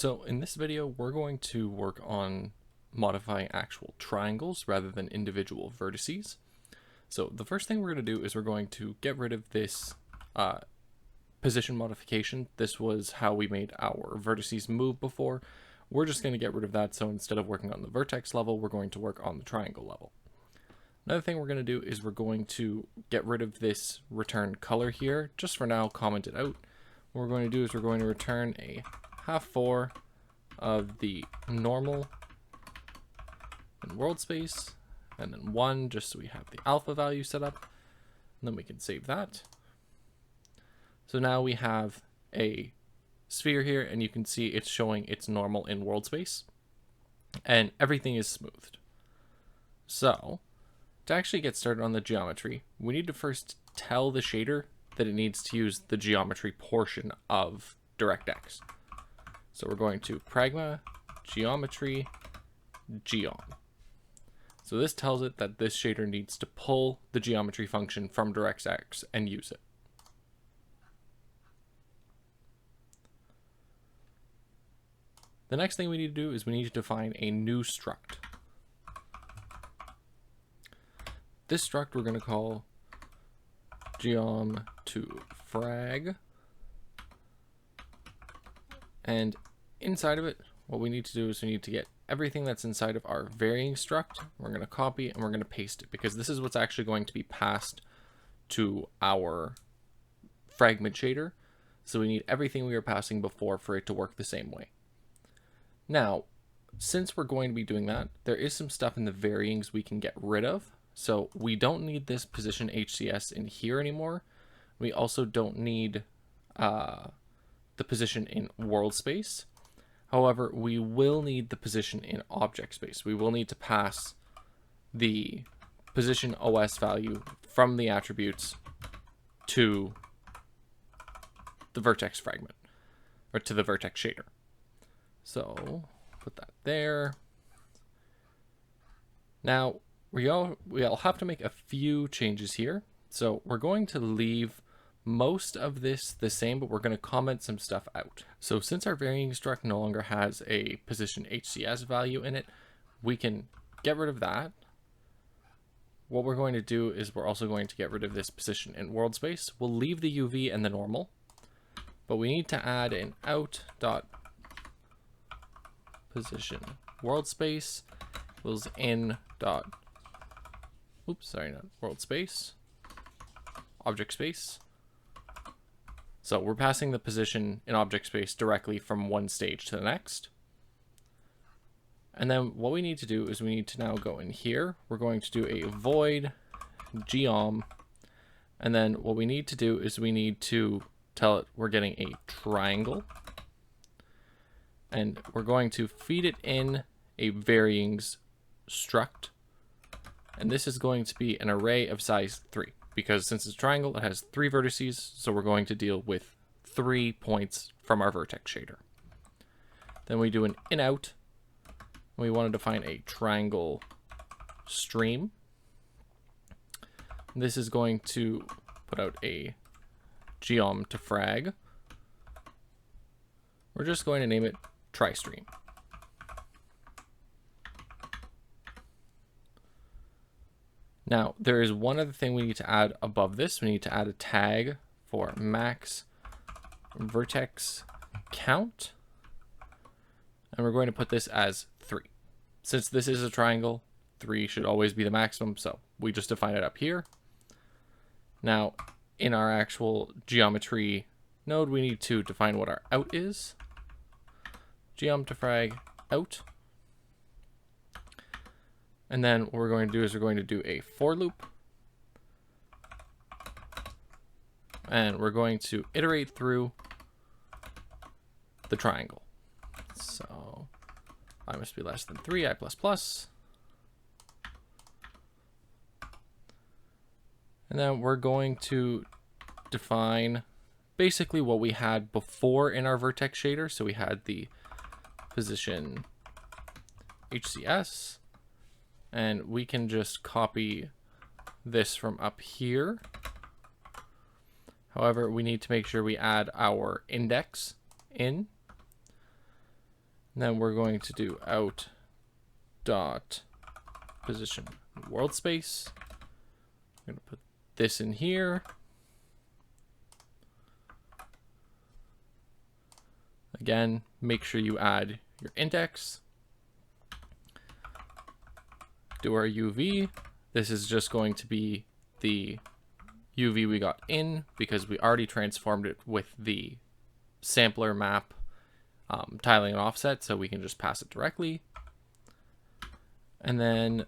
So in this video, we're going to work on modifying actual triangles rather than individual vertices. So the first thing we're going to do is we're going to get rid of this position modification. This was how we made our vertices move before. We're just going to get rid of that. So instead of working on the vertex level, we're going to work on the triangle level. Another thing we're going to do is we're going to get rid of this return color here. Just for now, comment it out. What we're going to do is we're going to return a 1/2 of the normal in world space, and then 1 just so we have the alpha value set up, and then we can save that. So now we have a sphere here, and you can see it's showing its normal in world space, and everything is smoothed. So to actually get started on the geometry, we need to first tell the shader that it needs to use the geometry portion of DirectX. So we're going to pragma geometry geom. So this tells it that this shader needs to pull the geometry function from DirectX and use it. The next thing we need to do is we need to define a new struct. This struct we're going to call geom to frag. And inside of it, what we need to do is we need to get everything that's inside of our varying struct. We're going to copy and we're going to paste it, because this is what's actually going to be passed to our fragment shader. So we need everything we were passing before for it to work the same way. Now, since we're going to be doing that, there is some stuff in the varyings we can get rid of. So we don't need this position HCS in here anymore. We also don't need the position in world space. However, we will need the position in object space. We will need to pass the position OS value from the attributes to the vertex fragment, or to the vertex shader. So put that there. Now we'll have to make a few changes here. So we're going to leave most of this the same, but we're going to comment some stuff out. So since our varying struct no longer has a position HCS value in it, we can get rid of that. What we're going to do is we're also going to get rid of this position in world space. We'll leave the UV and the normal, but we need to add an out dot position world space equals in dot, oops, sorry, not world space, object space. So we're passing the position in object space directly from one stage to the next. And then what we need to do is we need to now go in here. We're going to do a void geom. And then what we need to do is we need to tell it we're getting a triangle. And we're going to feed it in a varyings struct. And this is going to be an array of size 3. Because since it's a triangle, it has 3 vertices, so we're going to deal with 3 points from our vertex shader. Then we do an in-out. We want to define a triangle stream. This is going to put out a geom to frag. We're just going to name it tri-stream. Now, there is one other thing we need to add above this. We need to add a tag for max vertex count. And we're going to put this as 3. Since this is a triangle, 3 should always be the maximum, so we just define it up here. Now, in our actual geometry node, we need to define what our out is. Geom to frag out. And then what we're going to do is we're going to do a for loop. And we're going to iterate through the triangle. So I must be less than 3, I plus plus. And then we're going to define basically what we had before in our vertex shader. So we had the position HCS. And we can just copy this from up here. However, we need to make sure we add our index in. Then we're going to do out dot position world space. I'm going to put this in here. Again, make sure you add your index. Do our UV. This is just going to be the UV we got in because we already transformed it with the sampler map tiling and offset, so we can just pass it directly. And then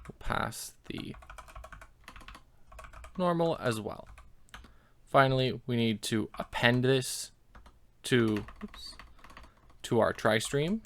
we'll pass the normal as well. Finally, we need to append this to our tri-stream.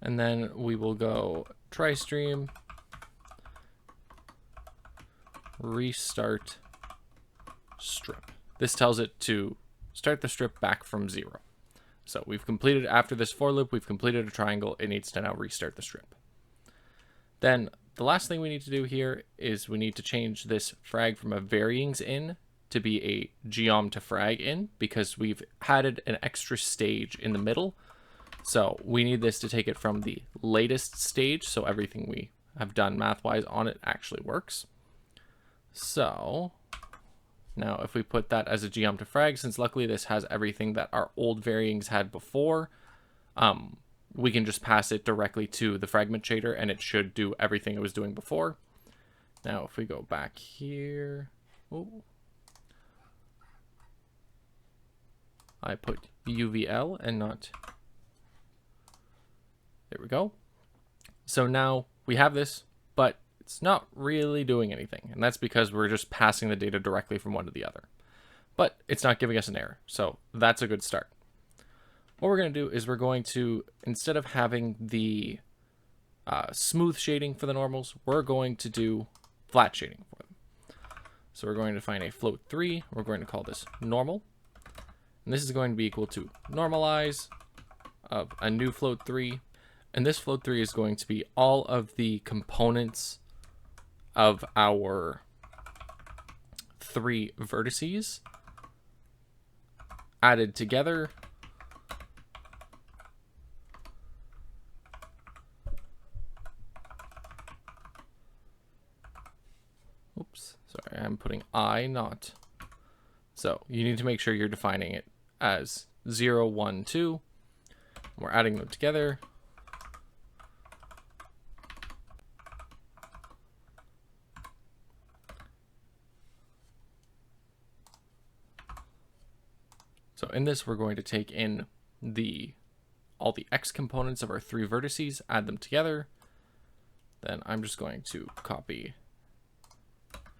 And then we will go tri-stream, restart strip. This tells it to start the strip back from 0. So we've completed, after this for loop, we've completed a triangle. It needs to now restart the strip. Then the last thing we need to do here is we need to change this frag from a varyings in to be a geom to frag in, because we've added an extra stage in the middle. So we need this to take it from the latest stage, so everything we have done math-wise on it actually works. So now if we put that as a geom to frag, since luckily this has everything that our old varyings had before, we can just pass it directly to the fragment shader and it should do everything it was doing before. Now if we go back here, I put UVL and not, there we go. So now we have this, but it's not really doing anything. And that's because we're just passing the data directly from one to the other. But it's not giving us an error. So that's a good start. What we're going to do is we're going to, instead of having the smooth shading for the normals, we're going to do flat shading for them. So we're going to find a float 3. We're going to call this normal. And this is going to be equal to normalize of a new float 3. And this float 3 is going to be all of the components of our 3 vertices added together. Oops, sorry, I'm putting I, not. So you need to make sure you're defining it as 0, 1, 2. We're adding them together. So in this, we're going to take in all the X components of our 3 vertices, add them together. Then I'm just going to copy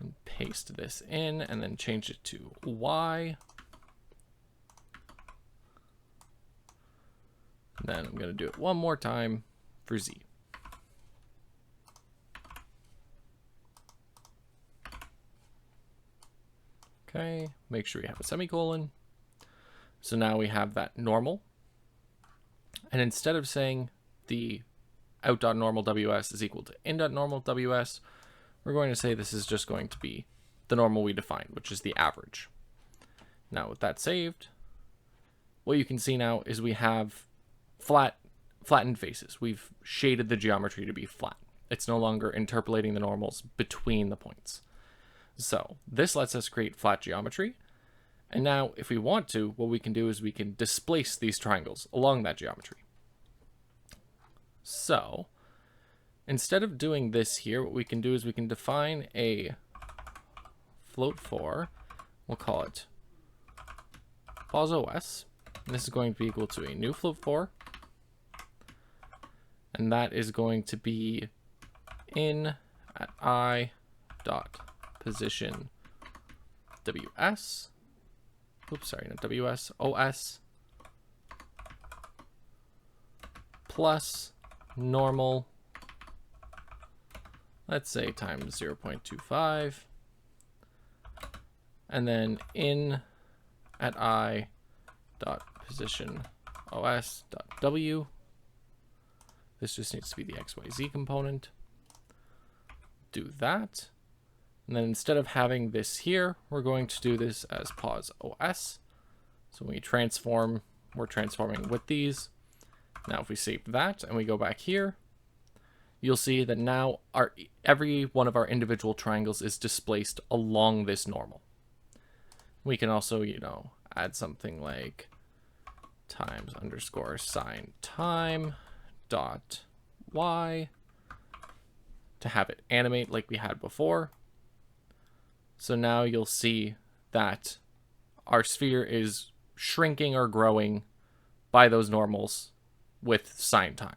and paste this in and then change it to Y. And then I'm going to do it one more time for Z. Okay, make sure we have a semicolon. So now we have that normal. And instead of saying the out.normal WS is equal to in.normal WS, we're going to say this is just going to be the normal we defined, which is the average. Now with that saved, what you can see now is we have flattened faces. We've shaded the geometry to be flat. It's no longer interpolating the normals between the points. So this lets us create flat geometry. And now if we want to, what we can do is we can displace these triangles along that geometry. So instead of doing this here, what we can do is we can define a float 4. We'll call it FOSOS. And this is going to be equal to a new float 4. And that is going to be in at I dot position WS. Oops, sorry, not WS, OS plus normal, let's say times 0.25, and then in at I dot position OS dot W, This just needs to be the XYZ component. Do that. And then instead of having this here, we're going to do this as pause OS. So when we transform, we're transforming with these. Now if we save that and we go back here, you'll see that now every one of our individual triangles is displaced along this normal. We can also, add something like times underscore sine time dot y to have it animate like we had before. So now you'll see that our sphere is shrinking or growing by those normals with sine time.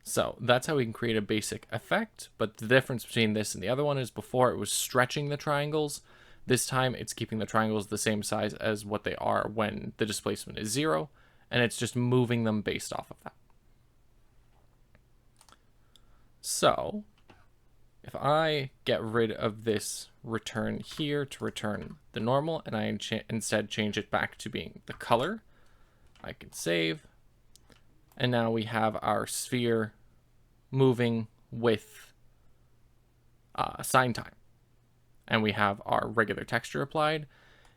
So that's how we can create a basic effect, but the difference between this and the other one is before it was stretching the triangles. This time it's keeping the triangles the same size as what they are when the displacement is 0, and it's just moving them based off of that. So if I get rid of this return here to return the normal, and I instead change it back to being the color, I can save. And now we have our sphere moving with sine time. And we have our regular texture applied.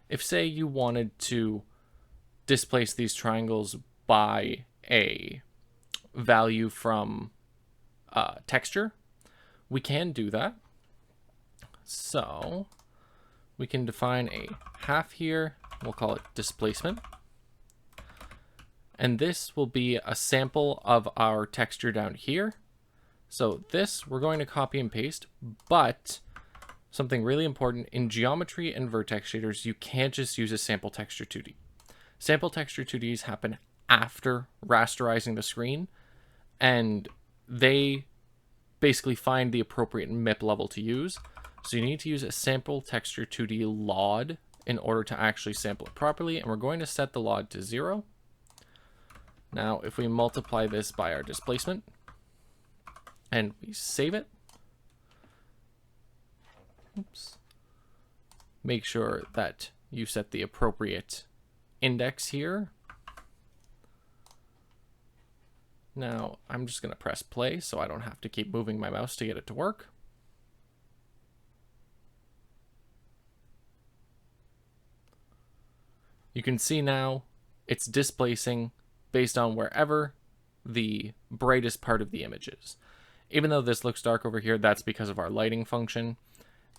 If, say, you wanted to displace these triangles by a value from texture, we can do that. So we can define a half here. We'll call it displacement. And this will be a sample of our texture down here. So this we're going to copy and paste, but something really important in geometry and vertex shaders, you can't just use a sample texture 2D. Sample texture 2Ds happen after rasterizing the screen, and they basically find the appropriate MIP level to use. So you need to use a sample texture 2D LOD in order to actually sample it properly, and we're going to set the LOD to 0. Now, if we multiply this by our displacement and we save it, oops, make sure that you set the appropriate index here. Now, I'm just going to press play so I don't have to keep moving my mouse to get it to work. You can see now it's displacing based on wherever the brightest part of the image is. Even though this looks dark over here, that's because of our lighting function.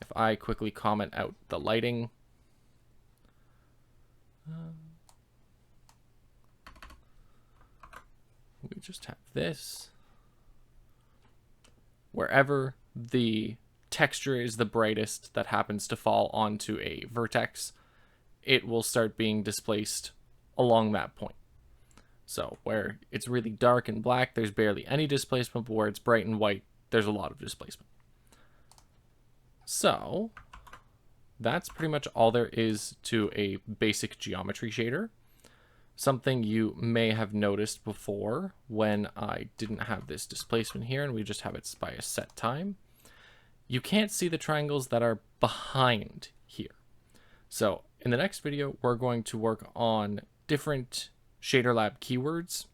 If I quickly comment out the lighting, we just have this. Wherever the texture is the brightest that happens to fall onto a vertex, it will start being displaced along that point. So where it's really dark and black, there's barely any displacement, but where it's bright and white, there's a lot of displacement. So that's pretty much all there is to a basic geometry shader. Something you may have noticed before when I didn't have this displacement here and we just have it by a set time, you can't see the triangles that are behind here. So in the next video, we're going to work on different Shader Lab keywords,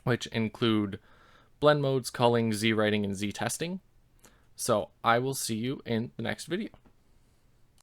which include blend modes, culling, Z-writing, and Z-testing. So I will see you in the next video.